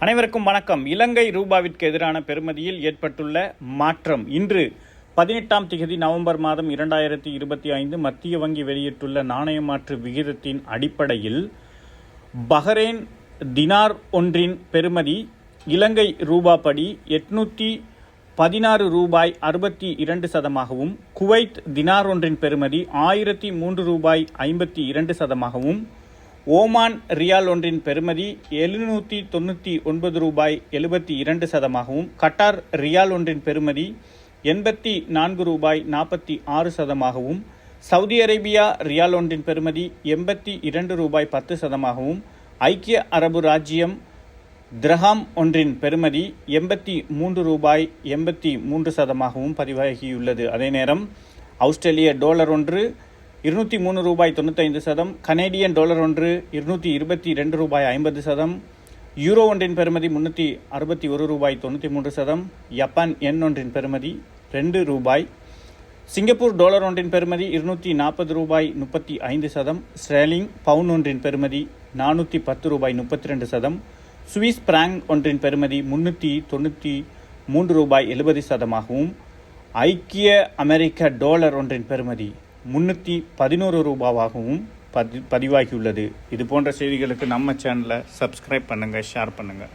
அனைவருக்கும் வணக்கம். இலங்கை ரூபாவிற்கு எதிரான பெறுமதியில் ஏற்பட்டுள்ள மாற்றம். இன்று 18ஆம் திகதி நவம்பர் மாதம் 2025 மத்திய வங்கி வெளியிட்டுள்ள நாணய மாற்று விகிதத்தின் அடிப்படையில் பஹ்ரைன் தினார் ஒன்றின் பெறுமதி இலங்கை ரூபாப்படி 816 ரூபாய் 62 சதமாகவும், குவைத் தினார் ஒன்றின் பெறுமதி 1003 ரூபாய் 52 சதமாகவும், ஓமான் ரியால் ஒன்றின் பெறுமதி 799 ரூபாய் 72 சதமாகவும், கட்டார் ரியால் ஒன்றின் பெறுமதி 84 ரூபாய் 46 சதமாகவும், சவுதி அரேபியா ரியால் ஒன்றின் பெறுமதி 82 ரூபாய் 10 சதமாகவும், ஐக்கிய அரபு ராஜ்யம் திரஹாம் ஒன்றின் பெறுமதி 83 ரூபாய் 83 சதமாகவும் பதிவாகியுள்ளது. அதே நேரம் ஆஸ்திரேலிய டாலர் ஒன்று 203 ரூபாய் 95 சதம், கனேடியன் டாலர் ஒன்று 222 ரூபாய் 50 சதம், யூரோ ஒன்றின் பெறுமதி 361 ரூபாய் 93 சதம், ஜப்பான் எண் ஒன்றின் பெறுமதி 2 ரூபாய், சிங்கப்பூர் டாலர் ஒன்றின் பெறுமதி 240 ரூபாய் 35 சதம், ஸ்டெர்லிங் பவுண்ட் ஒன்றின் பெறுமதி 410 ரூபாய் 32 சதம், சுவிஸ் பிராங்க் ஒன்றின் பெறுமதி 393 ரூபாய் 70 சதமாகவும், ஐக்கிய அமெரிக்க டாலர் ஒன்றின் பெறுமதி 311 ரூபாவாகவும் பதிவாகியுள்ளது. இது போன்ற செய்திகளுக்கு நம்ம சேனலை சப்ஸ்கிரைப் பண்ணுங்கள், ஷேர் பண்ணுங்கள்.